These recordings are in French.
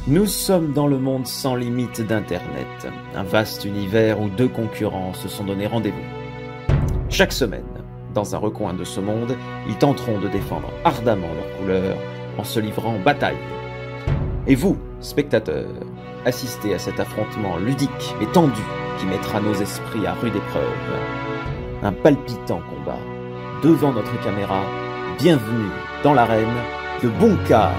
Nous sommes dans le monde sans limite d'Internet, un vaste univers où deux concurrents se sont donné rendez-vous. Chaque semaine, dans un recoin de ce monde, ils tenteront de défendre ardemment leurs couleurs en se livrant en bataille. Et vous, spectateurs, assistez à cet affrontement ludique et tendu qui mettra nos esprits à rude épreuve. Un palpitant combat. Devant notre caméra, bienvenue dans l'arène de Bunka.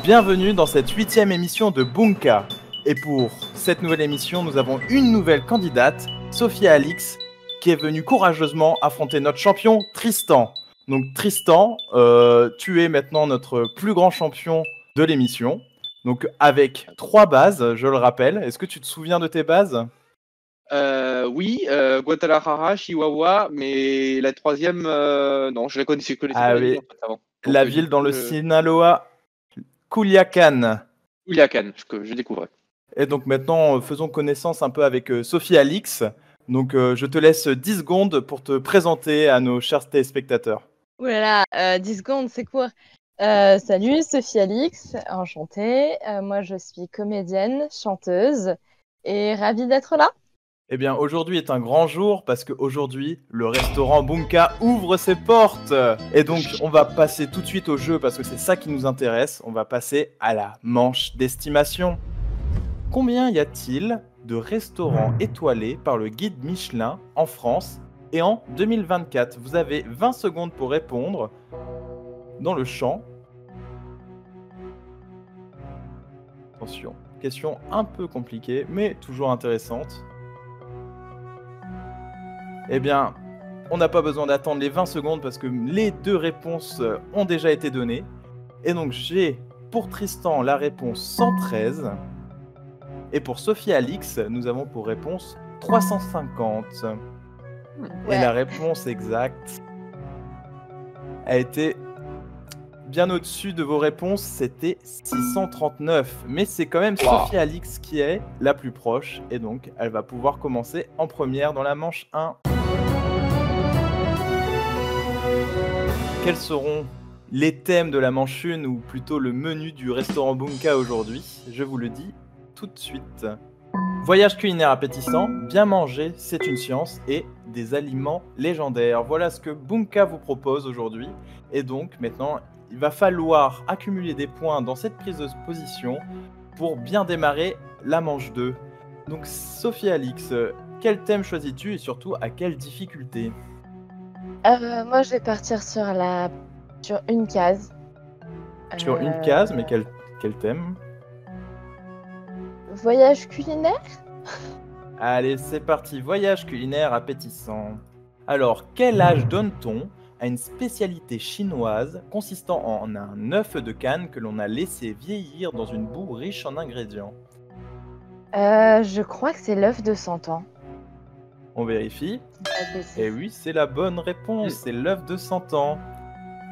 Bienvenue dans cette 8e émission de Bunka. Et pour cette nouvelle émission, nous avons une nouvelle candidate, Sophie Alix, qui est venue courageusement affronter notre champion, Tristan. Donc Tristan, tu es maintenant notre plus grand champion de l'émission. Donc avec 3 bases, je le rappelle. Est-ce que tu te souviens de tes bases ? Oui, Guadalajara, Chihuahua, mais la troisième, non, je la connaissais que les oui. en fait, avant. Donc, la ville dans le Sinaloa, Culiacán. Culiacán, que je découvrais. Et donc maintenant, faisons connaissance un peu avec Sophie Alix. Donc je te laisse 10 secondes pour te présenter à nos chers téléspectateurs. Ouh là là, 10 secondes, c'est court. Salut, Sophie Alix, enchantée. Moi, je suis comédienne, chanteuse et ravie d'être là. Eh bien, aujourd'hui est un grand jour parce qu'aujourd'hui, le restaurant Bunka ouvre ses portes. Et donc, on va passer tout de suite au jeu parce que c'est ça qui nous intéresse. On va passer à la manche d'estimation. Combien y a-t-il de restaurants étoilés par le guide Michelin en France et en 2024 ? Vous avez 20 secondes pour répondre dans le champ. Attention, question un peu compliquée, mais toujours intéressante. Eh bien, on n'a pas besoin d'attendre les 20 secondes parce que les 2 réponses ont déjà été données. Et donc, j'ai pour Tristan la réponse 113. Et pour Sophie Alix, nous avons pour réponse 350. Ouais. Et la réponse exacte a été bien au-dessus de vos réponses, c'était 639. Mais c'est quand même Sophie Alix qui est la plus proche. Et donc, elle va pouvoir commencer en première dans la manche 1. Quels seront les thèmes de la manche 1 ou plutôt le menu du restaurant Bunka aujourd'hui ? Je vous le dis tout de suite. Voyage culinaire appétissant, bien manger, c'est une science et des aliments légendaires. Voilà ce que Bunka vous propose aujourd'hui. Et donc maintenant, il va falloir accumuler des points dans cette prise de position pour bien démarrer la manche 2. Donc Sophie Alix, quel thème choisis-tu et surtout à quelle difficulté ? Moi, je vais partir sur une case. Sur une case, mais quel thème ? Voyage culinaire ? Allez, c'est parti, voyage culinaire appétissant. Alors, quel âge donne-t-on à une spécialité chinoise consistant en un œuf de canne que l'on a laissé vieillir dans une boue riche en ingrédients ? Je crois que c'est l'œuf de 100 ans. On vérifie. Et oui, c'est la bonne réponse, c'est l'œuf de 100 ans.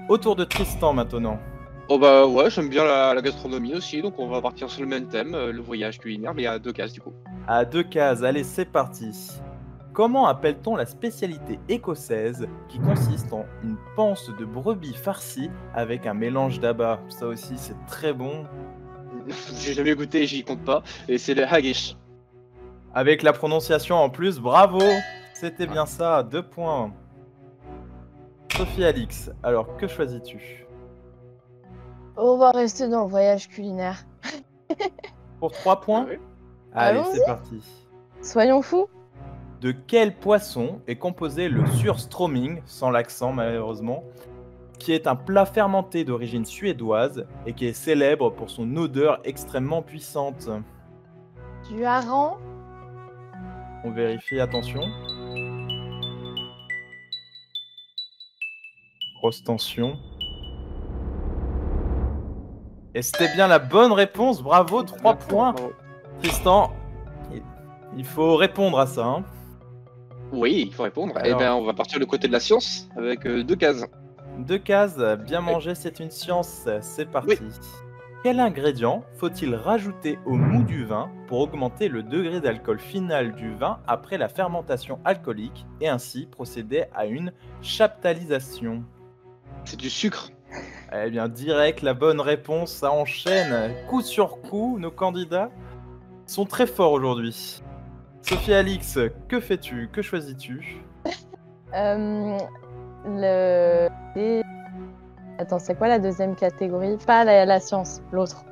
Autour de Tristan maintenant. Oh bah ouais, j'aime bien la gastronomie aussi, donc on va partir sur le même thème, le voyage culinaire, mais à 2 cases du coup. À 2 cases, allez c'est parti. Comment appelle-t-on la spécialité écossaise qui consiste en une panse de brebis farcie avec un mélange d'abats ? Ça aussi c'est très bon. J'ai jamais goûté, j'y compte pas, et c'est le haggis. Avec la prononciation en plus, bravo ! C'était bien ça, 2 points. Sophie Alix, alors que choisis-tu ? On va rester dans le voyage culinaire. Pour 3 points ? Oui. Allez, Allons-y. c'est parti. Soyons fous. De quel poisson est composé le surströmming, sans l'accent malheureusement, qui est un plat fermenté d'origine suédoise et qui est célèbre pour son odeur extrêmement puissante ? Du hareng ? On vérifie, attention. Grosse tension. Et c'était bien la bonne réponse, bravo, 3 points. Tristan, il faut répondre à ça. Hein. Oui, il faut répondre. Alors- Eh bien, on va partir du côté de la science avec 2 cases. 2 cases, bien manger, c'est une science, c'est parti. Quel ingrédient faut-il rajouter au mou du vin pour augmenter le degré d'alcool final du vin après la fermentation alcoolique et ainsi procéder à une chaptalisation? C'est du sucre. Eh bien, direct, la bonne réponse, ça enchaîne coup sur coup. Nos candidats sont très forts aujourd'hui. Sophie Alix, que fais-tu? Que choisis-tu? Attends, c'est quoi la deuxième catégorie? Pas la science, l'autre.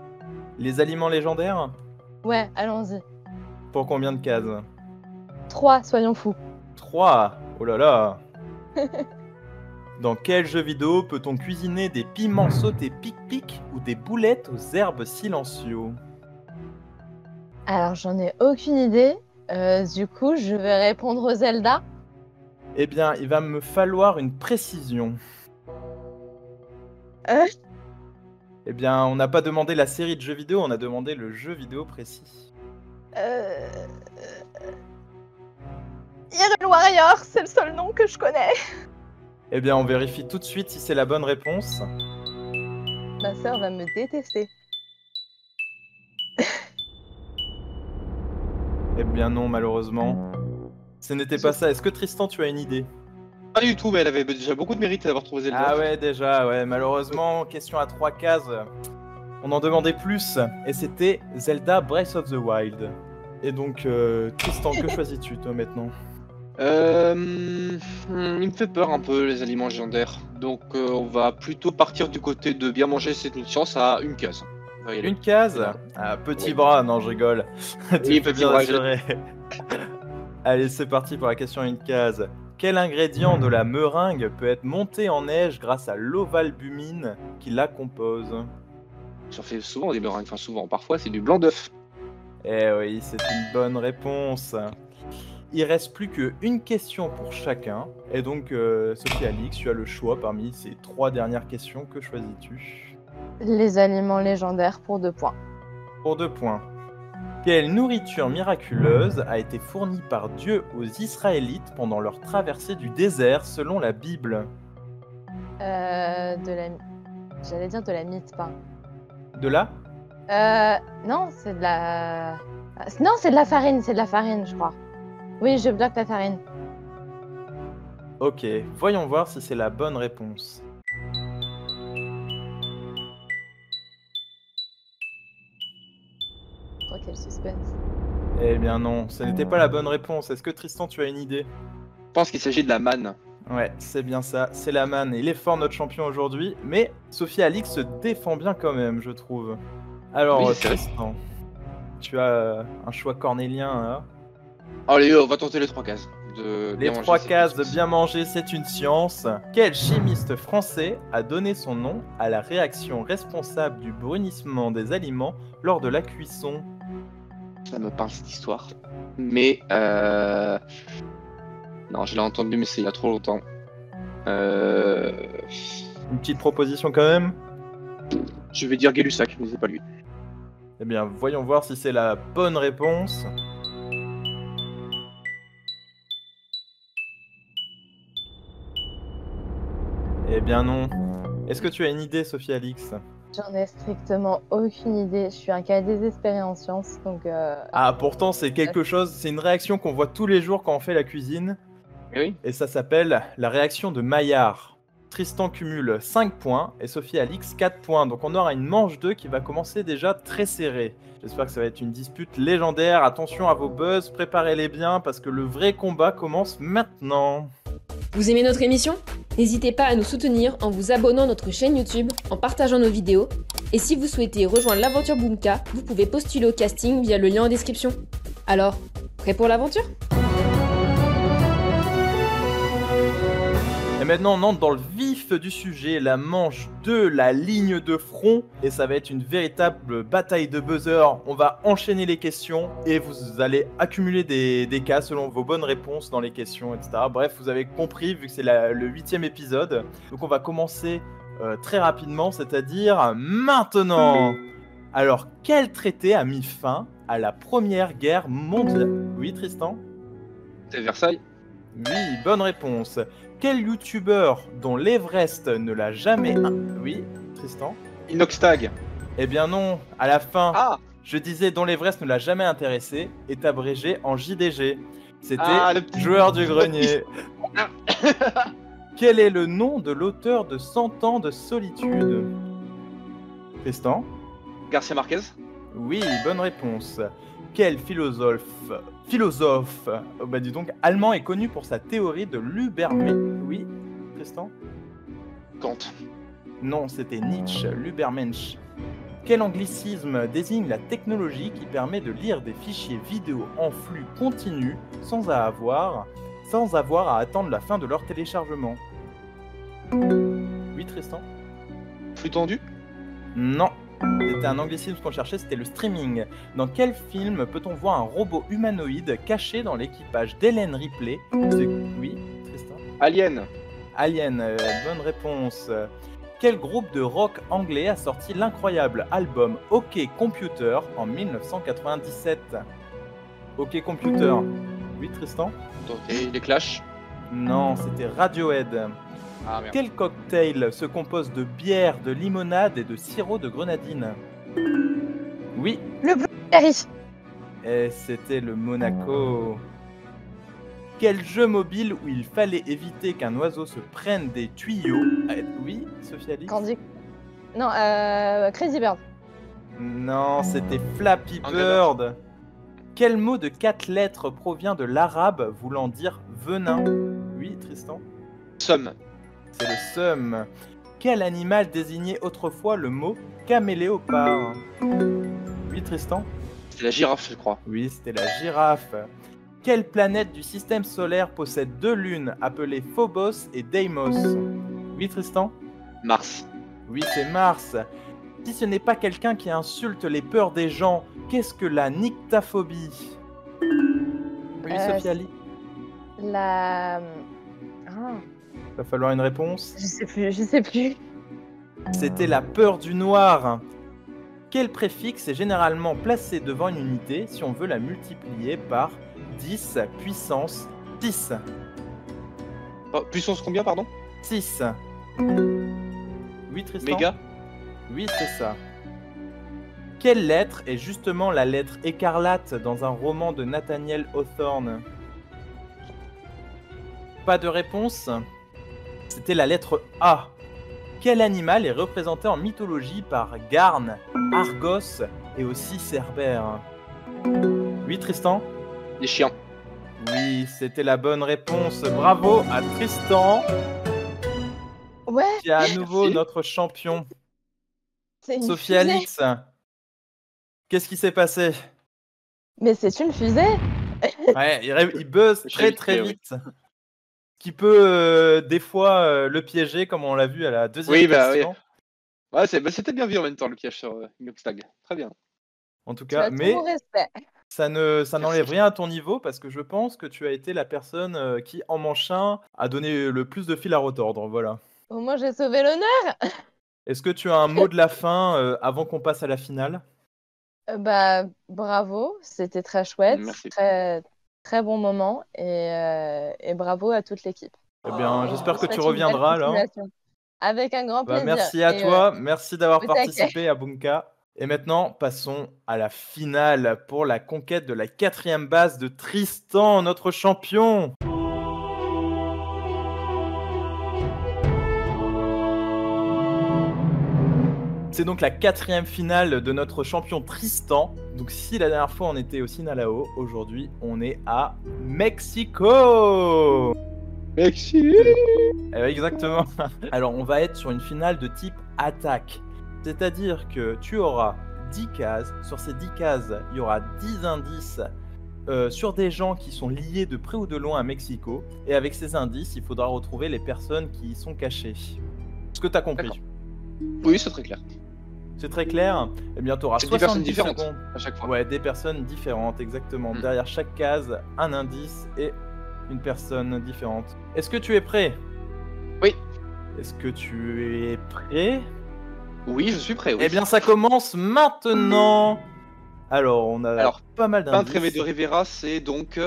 Les aliments légendaires? Ouais, allons-y. Pour combien de cases? 3, soyons fous. 3. Oh là là. Dans quel jeu vidéo peut-on cuisiner des piments sautés pic-pic ou des boulettes aux herbes silencieux? Alors, j'en ai aucune idée. Du coup, je vais répondre aux Zelda. Eh bien, il va me falloir une précision. Eh bien, on n'a pas demandé la série de jeux vidéo, on a demandé le jeu vidéo précis. Hyrule Warrior, c'est le seul nom que je connais. Eh bien, on vérifie tout de suite si c'est la bonne réponse. Ma sœur va me détester. Eh bien non, malheureusement. Ce n'était pas ça. Est-ce que Tristan, tu as une idée? Pas du tout, mais elle avait déjà beaucoup de mérite d'avoir trouvé Zelda. Ah ouais, déjà, ouais. Malheureusement, question à 3 cases. On en demandait plus. Et c'était Zelda Breath of the Wild. Et donc, Tristan, que choisis-tu, toi, maintenant? Il me fait peur un peu les aliments légendaires. Donc on va plutôt partir du côté de bien manger, c'est une science à une case. On va y aller. Une case? Ah, petit Oui. bras, non, je rigole. Tu me fais petit bien bras, rassurer. Allez, c'est parti pour la question à une case. Quel ingrédient de la meringue peut être monté en neige grâce à l'ovalbumine qui la compose? J'en fais souvent des meringues, enfin souvent, parfois c'est du blanc d'œuf. Eh oui, c'est une bonne réponse. Il reste plus qu'une question pour chacun. Et donc, Sophie Alix, tu as le choix parmi ces 3 dernières questions. Que choisis-tu? Les aliments légendaires pour 2 points. Pour 2 points. Quelle nourriture miraculeuse a été fournie par Dieu aux Israélites pendant leur traversée du désert selon la Bible? J'allais dire de la mythe, pas. De là? Non, c'est de la... Non, c'est de la farine, je crois. Oui, je bloque la farine. Ok, voyons voir si c'est la bonne réponse. Oh, quel suspense. Eh bien non, ce n'était pas la bonne réponse. Est-ce que Tristan, tu as une idée? Je pense qu'il s'agit de la manne. Ouais, c'est bien ça, c'est la manne. Il est fort notre champion aujourd'hui, mais Sophie Alix se défend bien quand même, je trouve. Alors, Oui, c'est vrai. Tristan, tu as un choix cornélien là. Allez, on va tenter les 3 cases. De Les bien manger, 3 c'est cases une de science. bien manger, c'est une science. Quel chimiste français a donné son nom à la réaction responsable du brunissement des aliments lors de la cuisson? Ça me parle cette histoire. Mais non, je l'ai entendu, mais c'est il y a trop longtemps. Une petite proposition quand même? Je vais dire Gay-Lussac, mais c'est pas lui. Eh bien, voyons voir si c'est la bonne réponse. Eh bien non. Est-ce que tu as une idée, Sophie Alix? J'en ai strictement aucune idée. Je suis un cas désespéré en sciences, donc... Ah, pourtant, c'est quelque chose, c'est une réaction qu'on voit tous les jours quand on fait la cuisine. Oui. Et ça s'appelle la réaction de Maillard. Tristan cumule 5 points et Sophie Alix 4 points. Donc on aura une manche 2 qui va commencer déjà très serrée. J'espère que ça va être une dispute légendaire. Attention à vos buzz, préparez-les bien parce que le vrai combat commence maintenant. Vous aimez notre émission? N'hésitez pas à nous soutenir en vous abonnant à notre chaîne YouTube, en partageant nos vidéos. Et si vous souhaitez rejoindre l'aventure Boomka, vous pouvez postuler au casting via le lien en description. Alors, prêt pour l'aventure? Et maintenant on entre dans le vif du sujet, la manche 2, la ligne de front, et ça va être une véritable bataille de buzzer. On va enchaîner les questions et vous allez accumuler des cas selon vos bonnes réponses dans les questions, etc. Bref, vous avez compris vu que c'est le 8e épisode. Donc on va commencer très rapidement, c'est-à-dire maintenant. Alors, quel traité a mis fin à la Première Guerre mondiale? Oui, Tristan? C'est Versailles. Oui, bonne réponse. Quel youtubeur dont l'Everest ne l'a jamais... Oui, Tristan? Inoxtag. Eh bien non, à la fin, Ah, je disais dont l'Everest ne l'a jamais intéressé, est abrégé en JDG. C'était le petit joueur du grenier. Quel est le nom de l'auteur de 100 ans de solitude? Tristan? Garcia Marquez. Oui, bonne réponse. Quel philosophe dis donc, allemand est connu pour sa théorie de l'Übermensch? Oui, Tristan? Kant. Non, c'était Nietzsche, l'Übermensch. Quel anglicisme désigne la technologie qui permet de lire des fichiers vidéo en flux continu sans avoir à attendre la fin de leur téléchargement? Oui, Tristan? Flux tendu. Non. C'était un anglicisme qu'on cherchait, c'était le streaming. Dans quel film peut-on voir un robot humanoïde caché dans l'équipage d'Hélène Ripley? Oui, Tristan? Alien. Alien, bonne réponse. Quel groupe de rock anglais a sorti l'incroyable album OK Computer en 1997? OK Computer. Oui, Tristan? Ok, les Clash. Non, c'était Radiohead. Ah merde. Quel cocktail se compose de bière, de limonade et de sirop de grenadine? Oui, Paris. et c'était le Monaco. Quel jeu mobile où il fallait éviter qu'un oiseau se prenne des tuyaux? Oui, Sophie Alix? Candy. Non, Crazy Bird. Non, c'était Flappy Un Bird. Quel mot de 4 lettres provient de l'arabe voulant dire venin? Oui, Tristan? Somme. C'est le seum. Quel animal désignait autrefois le mot caméléopard? Oui, Tristan? C'est la girafe, je crois. Oui, c'était la girafe. Quelle planète du système solaire possède 2 lunes appelées Phobos et Deimos? Oui, Tristan? Mars. Oui, c'est Mars. Si ce n'est pas quelqu'un qui insulte les peurs des gens, qu'est-ce que la nyctaphobie? Oui, Sophie Ali? La... Ah, Va falloir une réponse. je sais plus. C'était la peur du noir. Quel préfixe est généralement placé devant une unité si on veut la multiplier par 10 puissance 6? Oh, puissance combien, pardon? 6. Oui, Tristan? Méga. Oui, c'est ça. Quelle lettre est justement la lettre écarlate dans un roman de Nathaniel Hawthorne? Pas de réponse? C'était la lettre A. Quel animal est représenté en mythologie par Garn, Argos et aussi Cerbère? Oui, Tristan? Les chiens. Oui, c'était la bonne réponse. Bravo à Tristan, Ouais, qui est à nouveau Merci. notre champion. c'est une Sophie fusée. Alix, qu'est-ce qui s'est passé? Mais c'est une fusée. Ouais, il buzz J'ai très vite très fait, oui. vite. Qui peut des fois le piéger, comme on l'a vu à la deuxième Oui, bah question. Ouais, c'était bien vu en même temps le piège sur Inoxtag. Très bien. En tout Tu cas, as tout mais mon respect. ça n'enlève rien à ton niveau parce que je pense que tu as été la personne qui, en manche 1, a donné le plus de fil à retordre. Voilà. Au moins, j'ai sauvé l'honneur. Est-ce que tu as un mot de la fin avant qu'on passe à la finale? Bah, bravo, c'était très chouette, Merci. très, très bon moment et bravo à toute l'équipe. Eh bien, j'espère Je que souhaite tu une belle reviendras alors. continuation. Avec un grand Bah, plaisir. merci à Et, toi, merci d'avoir au taquet. participé à Bunka. Et maintenant, passons à la finale pour la conquête de la 4e base de Tristan, notre champion. C'est donc la 4e finale de notre champion Tristan. Donc si la dernière fois on était au Sinalao, aujourd'hui on est à Mexico. Merci. Exactement. Alors on va être sur une finale de type attaque. C'est-à-dire que tu auras 10 cases. Sur ces 10 cases, il y aura 10 indices sur des gens qui sont liés de près ou de loin à Mexico. Et avec ces indices, il faudra retrouver les personnes qui y sont cachées. Est-ce que tu as compris? D'accord. Oui, c'est très clair. C'est très clair. Eh bien, tu auras C'est des personnes 70 différentes secondes. à chaque fois. Ouais, des personnes différentes, exactement. Mm. Derrière chaque case, un indice et une personne différente. Est-ce que tu es prêt? Oui. Est-ce que tu es prêt? Oui, je suis prêt. Oui. Eh bien, ça commence maintenant. Alors, on a Alors, pas mal Peintre aimé d'indices. de Rivera, c'est donc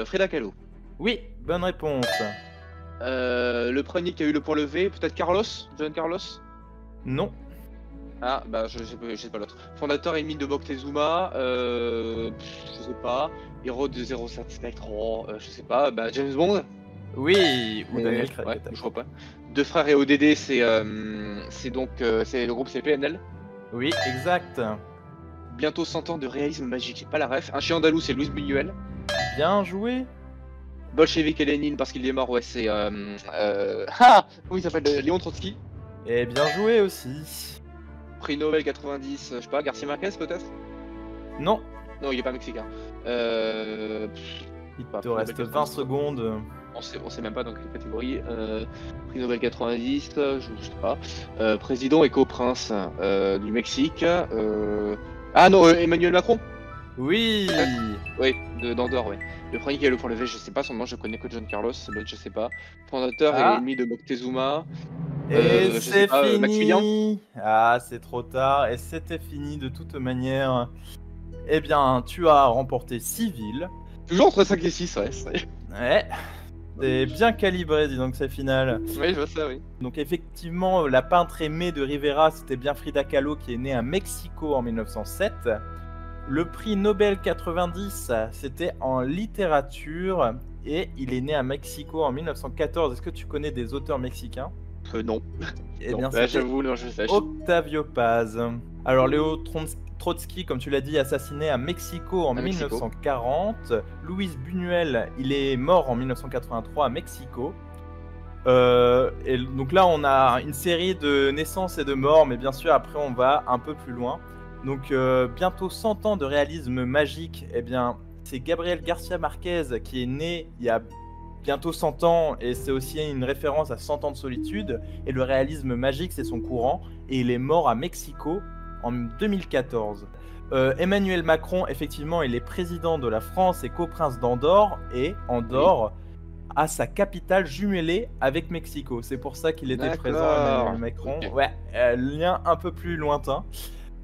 Frida Kahlo. Oui, bonne réponse. Le premier qui a eu le point levé, peut-être Carlos, John Carlos. Non. Ah, bah je sais pas l'autre. Fondateur et ennemi de Moctezuma, je sais pas. Héros de 07 Spectre, je sais pas. Bah James Bond. Oui, ou Daniel Craig. Ouais, peut-être. je crois pas. Deux frères et ODD, c'est donc c'est le groupe c'est PNL. Oui, exact. Bientôt 100 ans de réalisme magique, j'ai pas la ref. Un chien andalou, c'est Luis Buñuel. Bien joué. Bolchevique et Lénine parce qu'il est mort, ouais, c'est comment il s'appelle, Léon Trotsky. Et bien joué aussi. Prix Nobel 90, je sais pas, Garcia Marquez peut-être. Non, Non, il est pas mexicain. il Bah, te prix reste Nobel 20 90. secondes. On sait même pas dans quelle catégorie. Prix Nobel 90, je sais pas. Président et co-prince du Mexique. Ah non, Emmanuel Macron. Oui. Oui, d'Andorre, oui. Le premier qui a le point levé, je sais pas son nom, je connais que John Carlos, l'autre je sais pas. Fondateur Ah. et ennemi de Moctezuma. Et je c'est sais pas, Maximilien. fini. Ah, c'est trop tard. Et c'était fini de toute manière. Eh bien, tu as remporté 6 villes. Toujours entre 5 et 6, ouais. Ouais. C'est bien calibré, dis donc, cette finale. Oui, je vois ça, oui. Donc effectivement, la peintre aimée de Rivera, c'était bien Frida Kahlo qui est née à Mexico en 1907. Le prix Nobel 90, c'était en littérature et il est né à Mexico en 1914. Est-ce que tu connais des auteurs mexicains? Non. Eh Non, bien, bah, c'était j'avoue, non, je sache. Octavio Paz. Alors, Léo Trotsky, comme tu l'as dit, assassiné à Mexico en À Mexico. 1940. Luis Buñuel, il est mort en 1983 à Mexico. Et donc là, on a une série de naissances et de morts, mais bien sûr, après, on va un peu plus loin. Donc, bientôt 100 ans de réalisme magique. Eh bien, c'est Gabriel Garcia Marquez qui est né il y a bientôt 100 ans, et c'est aussi une référence à 100 ans de solitude. Et le réalisme magique, c'est son courant. Et il est mort à Mexico en 2014. Emmanuel Macron, effectivement, il est président de la France et coprince d'Andorre. Et Andorre a sa capitale jumelée avec Mexico. C'est pour ça qu'il était D'accord. présent, Emmanuel Macron. Ok. Ouais, lien un peu plus lointain.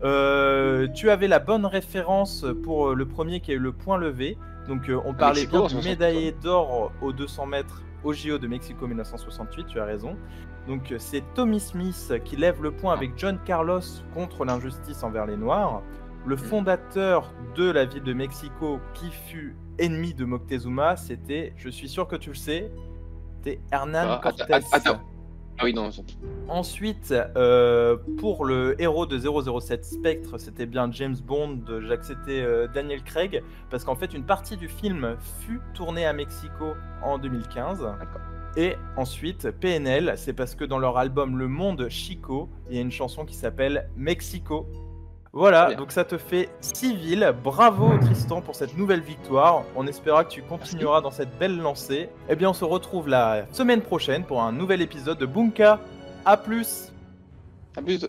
Tu avais la bonne référence pour le premier qui a eu le point levé. Donc on parlait Mexico, bien en du 68, médaillé d'or aux 200 mètres au JO de Mexico 1968, tu as raison. Donc c'est Tommy Smith qui lève le point avec John Carlos contre l'injustice envers les Noirs. Le fondateur de la ville de Mexico qui fut ennemi de Moctezuma, c'était, je suis sûr que tu le sais, c'était Hernán Cortés. Attends. Ah oui, non. Ensuite, pour le héros de 007 Spectre, c'était bien James Bond, j'acceptais Daniel Craig, parce qu'en fait, une partie du film fut tournée à Mexico en 2015. D'accord. Et ensuite, PNL, c'est parce que dans leur album Le Monde Chico, il y a une chanson qui s'appelle Mexico. Voilà, Bien. donc ça te fait 6 villes. Bravo Tristan pour cette nouvelle victoire. On espéra que tu continueras dans cette belle lancée. Eh bien, on se retrouve la semaine prochaine pour un nouvel épisode de Bunka. A plus! À plus.